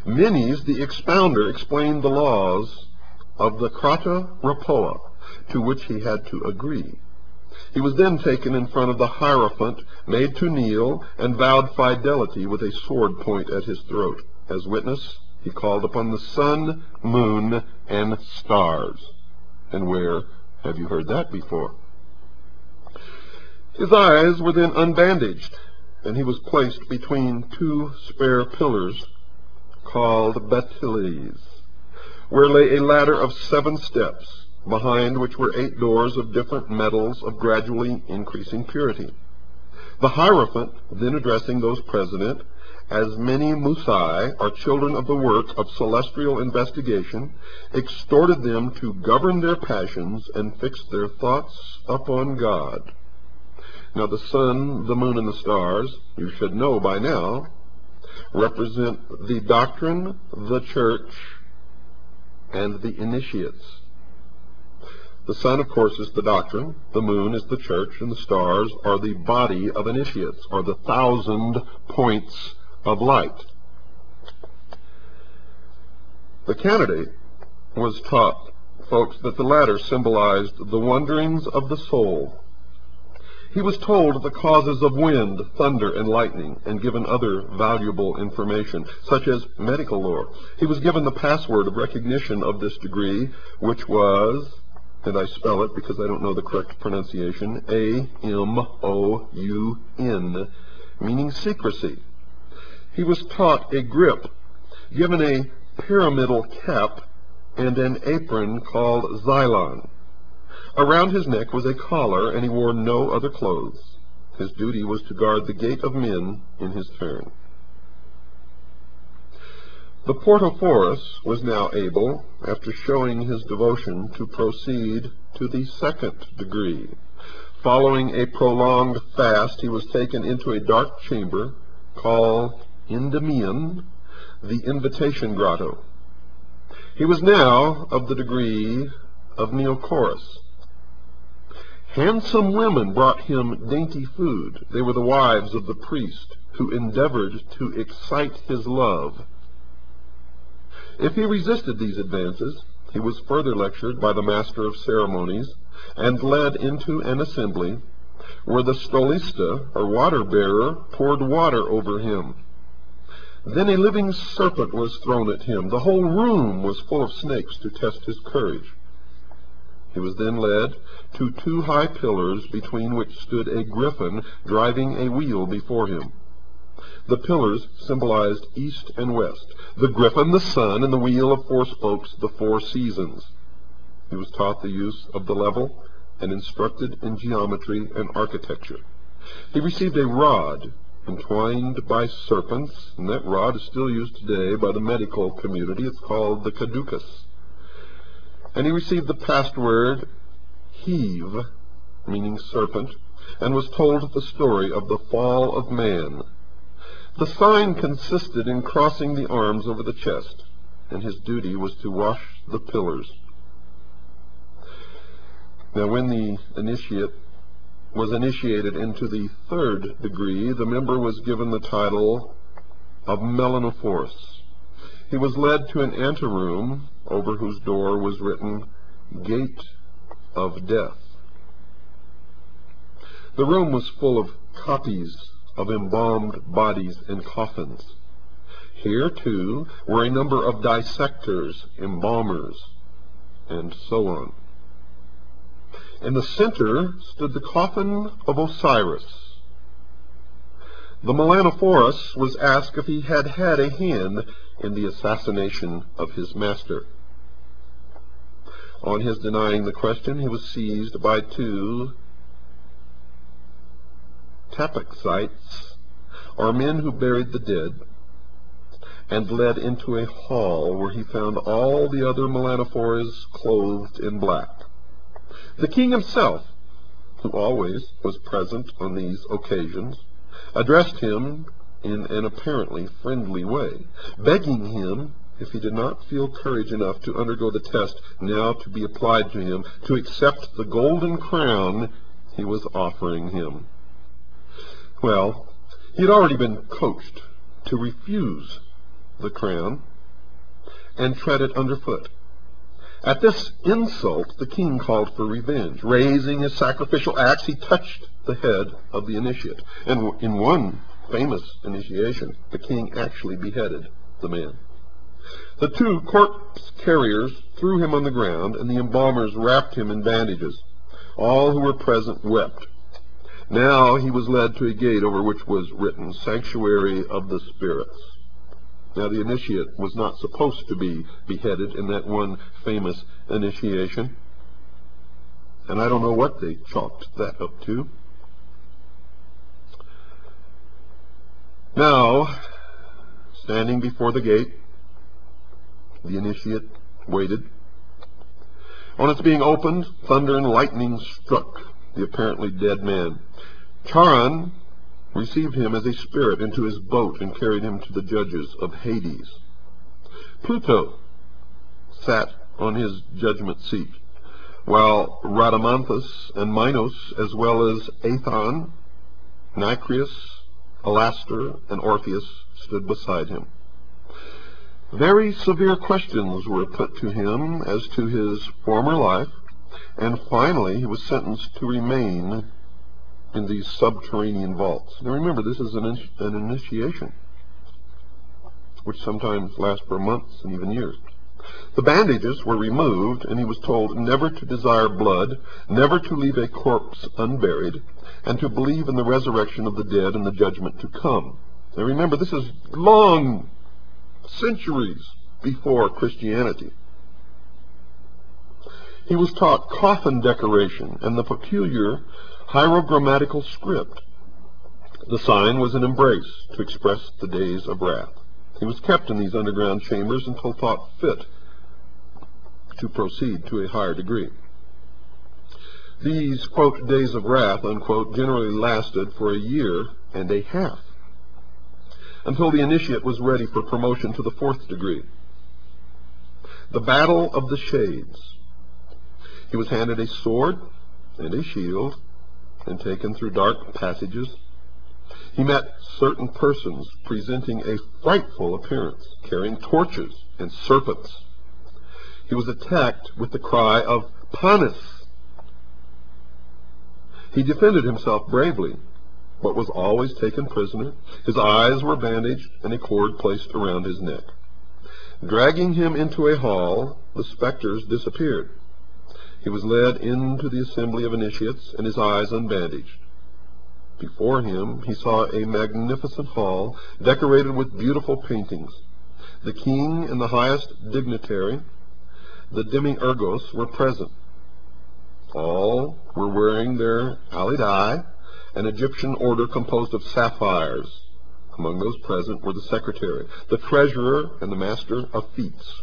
Menes, the expounder, explained the laws of the Krata Rapoa, to which he had to agree. He was then taken in front of the Hierophant, made to kneel, and vowed fidelity with a sword point at his throat. As witness, he called upon the sun, moon, and stars. And where have you heard that before? His eyes were then unbandaged, and he was placed between two spare pillars called bateles, where lay a ladder of 7 steps, behind which were 8 doors of different metals of gradually increasing purity. The Hierophant, then addressing those present, as many Musai are children of the work of celestial investigation, exhorted them to govern their passions and fix their thoughts upon God. Now the sun, the moon, and the stars, you should know by now, represent the doctrine, the church, and the initiates. The sun, of course, is the doctrine, the moon is the church, and the stars are the body of initiates, or the 1,000 points of light. The candidate was taught, folks, that the latter symbolized the wanderings of the soul. He was told the causes of wind, thunder, and lightning, and given other valuable information, such as medical lore. He was given the password of recognition of this degree, which was, and I spell it because I don't know the correct pronunciation, A-M-O-U-N, meaning secrecy. He was taught a grip, given a pyramidal cap, and an apron called xylon. Around his neck was a collar, and he wore no other clothes. His duty was to guard the gate of men in his turn. The Portophorus was now able, after showing his devotion, to proceed to the 2nd degree. Following a prolonged fast, he was taken into a dark chamber called Endymion, the Invitation Grotto. He was now of the degree of Neocorus. Handsome women brought him dainty food. They were the wives of the priest, who endeavored to excite his love. If he resisted these advances, he was further lectured by the master of ceremonies, and led into an assembly, where the stolista, or water-bearer, poured water over him. Then a living serpent was thrown at him. The whole room was full of snakes to test his courage. He was then led to 2 high pillars, between which stood a griffin driving a wheel before him. The pillars symbolized east and west, the griffin the sun, and the wheel of 4 spokes the 4 seasons. He was taught the use of the level and instructed in geometry and architecture. He received a rod entwined by serpents, and that rod is still used today by the medical community. It's called the caducus. And he received the password Heave, meaning serpent, and was told the story of the fall of man. The sign consisted in crossing the arms over the chest, and his duty was to wash the pillars. Now, when the initiate was initiated into the 3rd degree, the member was given the title of Melanophorus. He was led to an anteroom, over whose door was written, Gate of Death. The room was full of copies of embalmed bodies and coffins. Here, too, were a number of dissectors, embalmers, and so on. In the center stood the coffin of Osiris. The Melanophorus was asked if he had had a hand in the assassination of his master. On his denying the question, he was seized by 2 tapaxites, or men who buried the dead, and led into a hall where he found all the other Melanophores clothed in black. The king himself, who always was present on these occasions, addressed him in an apparently friendly way, begging him, if he did not feel courage enough to undergo the test now to be applied to him, to accept the golden crown he was offering him. Well, he had already been coached to refuse the crown, and tread it underfoot. At this insult, the king called for revenge. Raising his sacrificial axe, he touched the head of the initiate. And in one famous initiation, the king actually beheaded the man. The two corpse carriers threw him on the ground, and the embalmers wrapped him in bandages. All who were present wept. Now he was led to a gate over which was written, Sanctuary of the Spirits. Now the initiate was not supposed to be beheaded in that one famous initiation. And I don't know what they chalked that up to. Now, standing before the gate, the initiate waited. On its being opened, thunder and lightning struck the apparently dead man. Charon received him as a spirit into his boat and carried him to the judges of Hades. Pluto sat on his judgment seat, while Rhadamanthus and Minos, as well as Aethon, Nicreus, Alastor, and Orpheus, stood beside him. Very severe questions were put to him as to his former life, and finally he was sentenced to remain in these subterranean vaults. Now remember, this is an initiation, which sometimes lasts for months and even years. The bandages were removed, and he was told never to desire blood, never to leave a corpse unburied, and to believe in the resurrection of the dead and the judgment to come. Now remember, this is long centuries before Christianity. He was taught coffin decoration and the peculiar hierogrammatical script. The sign was an embrace to express the days of wrath. He was kept in these underground chambers until thought fit to proceed to a higher degree. These, quote, days of wrath, unquote, generally lasted for a year and a half, until the initiate was ready for promotion to the 4th degree. The battle of the shades. He was handed a sword and a shield and taken through dark passages. He met certain persons presenting a frightful appearance, carrying torches and serpents. He was attacked with the cry of Panis. He defended himself bravely, but was always taken prisoner. His eyes were bandaged and a cord placed around his neck. Dragging him into a hall, the specters disappeared. He was led into the assembly of initiates, and his eyes unbandaged. Before him he saw a magnificent hall decorated with beautiful paintings. The king and the highest dignitary, the demiurgos, were present. All were wearing their alidai, an Egyptian order composed of sapphires. Among those present were the secretary, the treasurer, and the master of feats.